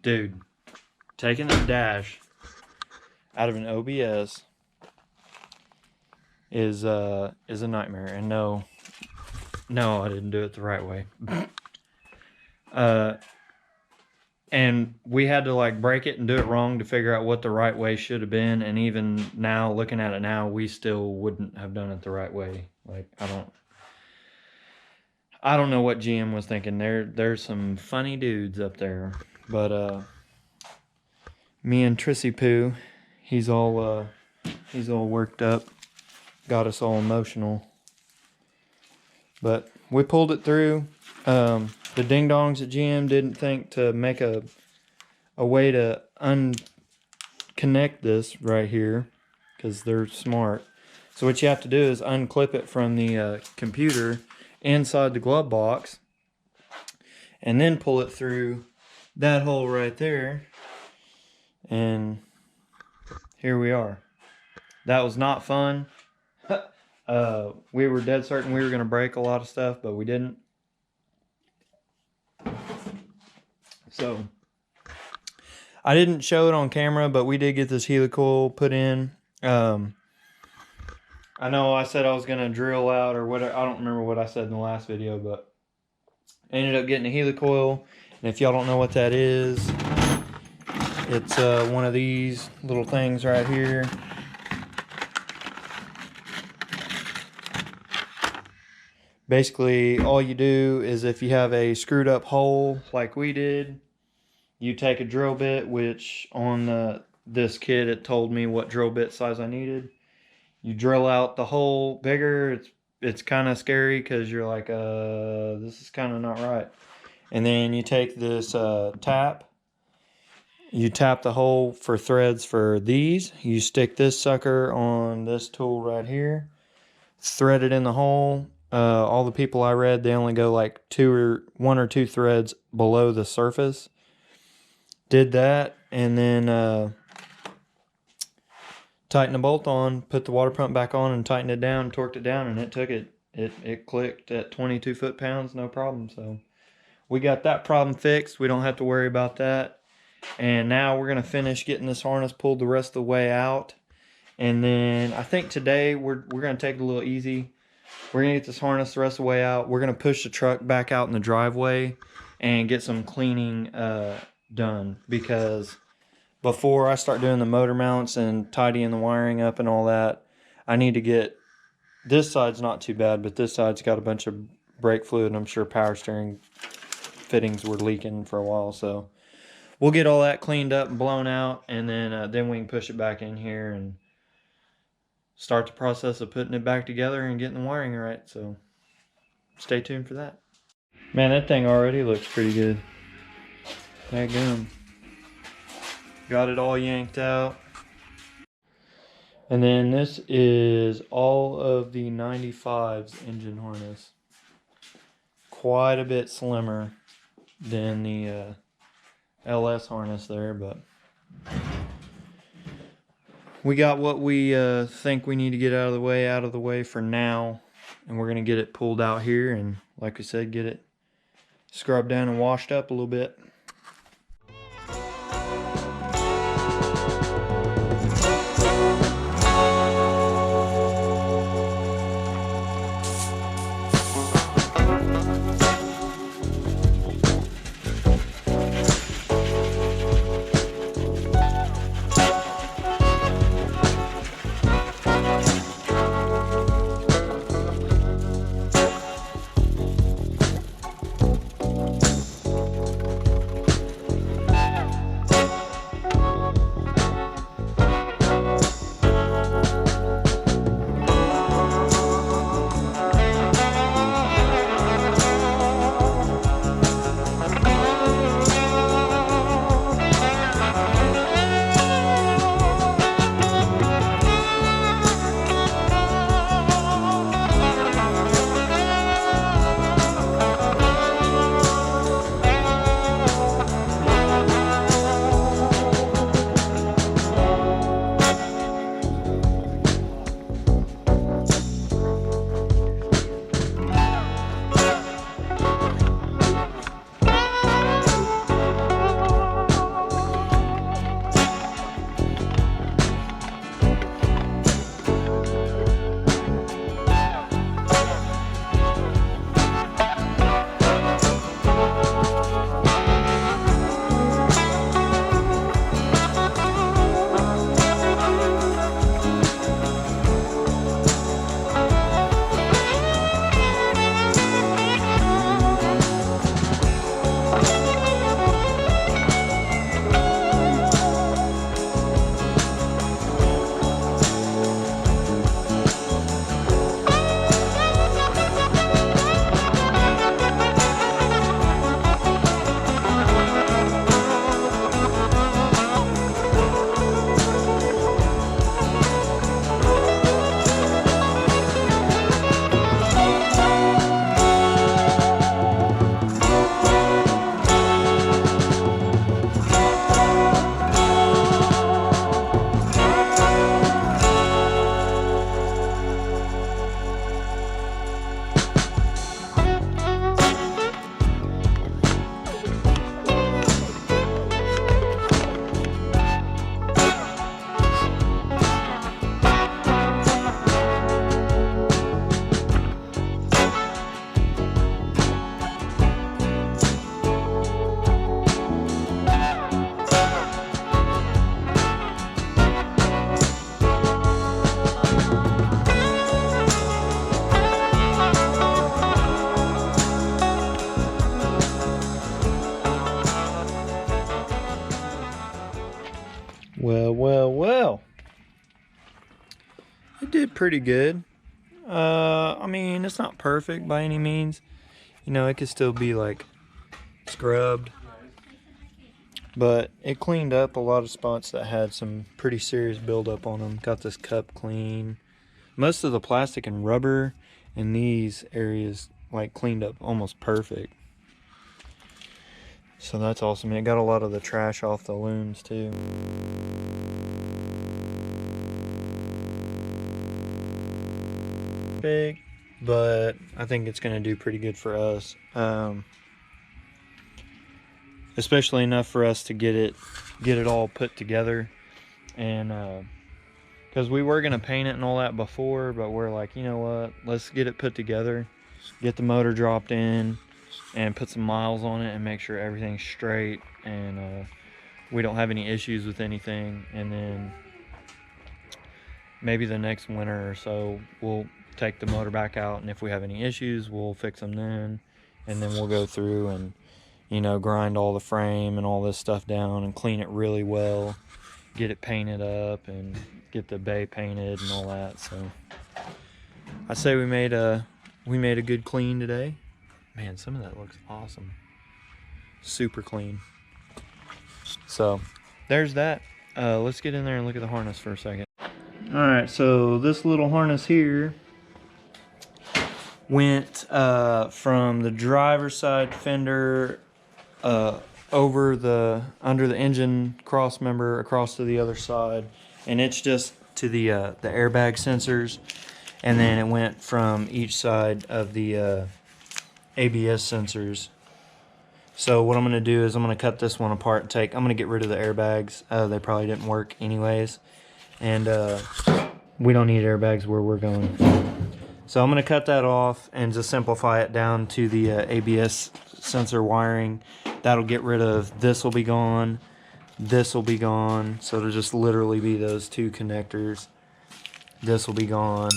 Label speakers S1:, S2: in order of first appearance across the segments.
S1: Dude, taking a dash out of an OBS is a nightmare. And no, I didn't do it the right way. And we had to like break it and do it wrong to figure out what the right way should have been. And even now, looking at it now, we still wouldn't have done it the right way. Like, I don't know what GM was thinking. There's some funny dudes up there. But me and Trissy Poo, he's all worked up, got us all emotional. But we pulled it through. The ding-dongs at GM didn't think to make a way to unconnect this right here, because they're smart. So what you have to do is unclip it from the computer inside the glove box, and then pull it through that hole right there, and here we are. That was not fun. We were dead certain we were going to break a lot of stuff, but we didn't. So I didn't show it on camera, but we did get this helicoil put in. I know I said I was going to drill out or whatever. I don't remember what I said in the last video, but I ended up getting a helicoil. And if y'all don't know what that is, it's one of these little things right here. Basically, all you do is if you have a screwed up hole like we did, you take a drill bit, which on this kit it told me what drill bit size I needed. You drill out the hole bigger. It's kind of scary because you're like, this is kind of not right. And then you take this tap. You tap the hole for threads for these. You stick this sucker on this tool right here. Thread it in the hole. All the people I read, they only go like one or two threads below the surface. Did that, and then tighten the bolt on, put the water pump back on, and tightened it down, torqued it down, and it took it. It clicked at 22 foot-pounds, no problem. So we got that problem fixed. We don't have to worry about that. And now we're gonna finish getting this harness pulled the rest of the way out. And then I think today we're gonna take it a little easy. We're gonna get this harness the rest of the way out. We're gonna push the truck back out in the driveway and get some cleaning done, because before I start doing the motor mounts and tidying the wiring up and all that, I need to get, this side's not too bad, but this side's got a bunch of brake fluid, and I'm sure power steering fittings were leaking for a while. So we'll get all that cleaned up and blown out, and then we can push it back in here and start the process of putting it back together and getting the wiring right. So stay tuned for that. Man, that thing already looks pretty good. Daggum. Got it all yanked out. And then this is all of the 95's engine harness. Quite a bit slimmer than the LS harness there, but we got what we think we need to get out of the way for now. And we're going to get it pulled out here and, like we said, get it scrubbed down and washed up a little bit. It did pretty good. I mean, it's not perfect by any means. You know, it could still be like scrubbed. But it cleaned up a lot of spots that had some pretty serious buildup on them. Got this cup clean. Most of the plastic and rubber in these areas like cleaned up almost perfect. So that's awesome. It got a lot of the trash off the looms too. Big, but I think it's going to do pretty good for us. Especially enough for us to get it all put together, and because we were going to paint it and all that before, but we're like, you know what, let's get it put together, get the motor dropped in and put some miles on it and make sure everything's straight and we don't have any issues with anything. And then maybe the next winter or so we'll take the motor back out, and if we have any issues we'll fix them then, and then we'll go through and, you know, grind all the frame and all this stuff down and clean it really well, get it painted up and get the bay painted and all that. So I say we made a good clean today. Man, some of that looks awesome. Super clean. So there's that. Let's get in there and look at the harness for a second. Alright, so this little harness here went from the driver's side fender under the engine cross member across to the other side, and it's just to the airbag sensors, and then it went from each side of the ABS sensors. So what I'm going to do is I'm going to cut this one apart and I'm going to get rid of the airbags. They probably didn't work anyways, and we don't need airbags where we're going. So I'm going to cut that off and just simplify it down to the ABS sensor wiring. That'll get rid of, this will be gone, this will be gone. So it'll just literally be those two connectors. This will be gone,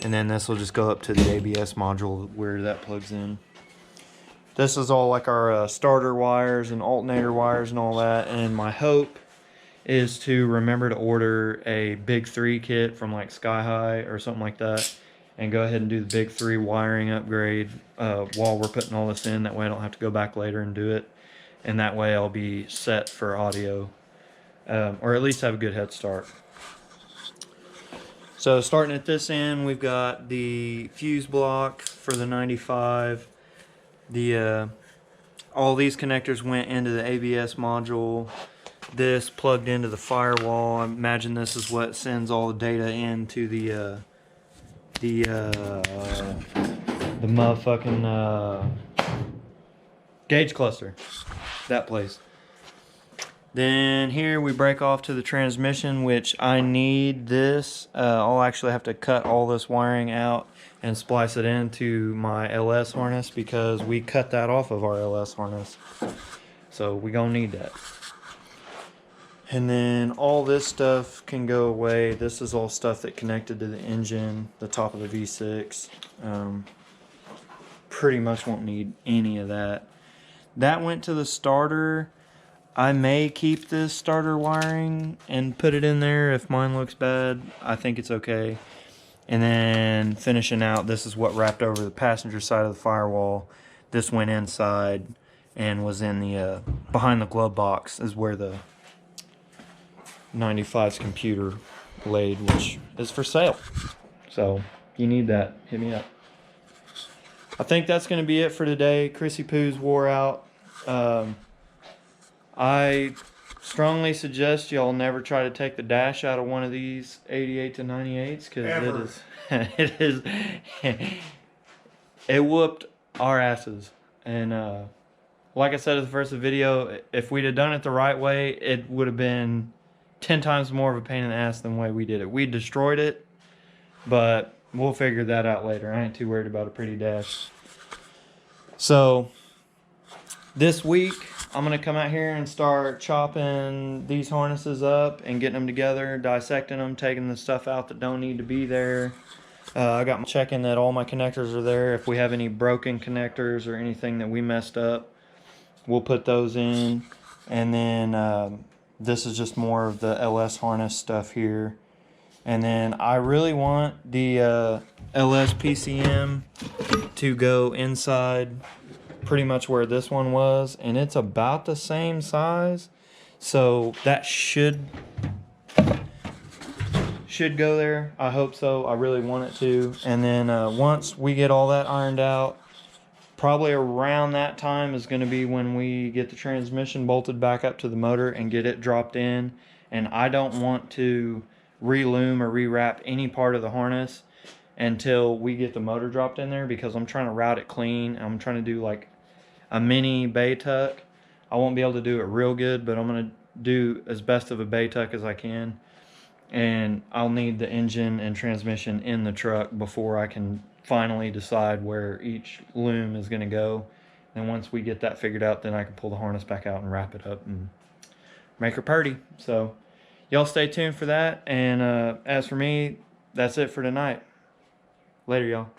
S1: and then this will just go up to the ABS module where that plugs in. This is all like our starter wires and alternator wires and all that, and my hope is to remember to order a Big 3 kit from like Sky High or something like that, and go ahead and do the Big 3 wiring upgrade while we're putting all this in. That way I don't have to go back later and do it, and that way I'll be set for audio, or at least have a good head start. So starting at this end, we've got the fuse block for the 95. All these connectors went into the ABS module. This plugged into the firewall. I imagine this is what sends all the data into the motherfucking gauge cluster. That place. Then here we break off to the transmission, which I need this. I'll actually have to cut all this wiring out and splice it into my LS harness, because we cut that off of our LS harness. So we gonna need that. And then all this stuff can go away. This is all stuff that connected to the engine, the top of the V6. Pretty much won't need any of that. That went to the starter. I may keep this starter wiring and put it in there if mine looks bad. I think it's okay. And then finishing out, this is what wrapped over the passenger side of the firewall. This went inside and was in the behind the glove box is where the 95's computer laid, which is for sale. So if you need that, hit me up. I think that's going to be it for today. Chrissy Poo's wore out. I strongly suggest y'all never try to take the dash out of one of these 88 to 98s, because it whooped our asses. And like I said at the first of the video, if we'd have done it the right way, it would have been 10 times more of a pain in the ass than the way we did it. We destroyed it, but we'll figure that out later. I ain't too worried about a pretty dash. So this week I'm going to come out here and start chopping these harnesses up and getting them together, dissecting them, taking the stuff out that don't need to be there. I got checking that all my connectors are there. If we have any broken connectors or anything that we messed up, we'll put those in. And then this is just more of the LS harness stuff here. And then I really want the LSPCM to go inside pretty much where this one was, and it's about the same size, so that should go there. I hope so. I really want it to. And then once we get all that ironed out, probably around that time is going to be when we get the transmission bolted back up to the motor and get it dropped in. And I don't want to re-loom or rewrap any part of the harness until we get the motor dropped in there, because I'm trying to route it clean. I'm trying to do like a mini bay tuck. I won't be able to do it real good, but I'm going to do as best of a bay tuck as I can. And I'll need the engine and transmission in the truck before I can finally decide where each loom is going to go. And once we get that figured out, then I can pull the harness back out and wrap it up and make her purty. So y'all stay tuned for that. And as for me, that's it for tonight. Later, y'all.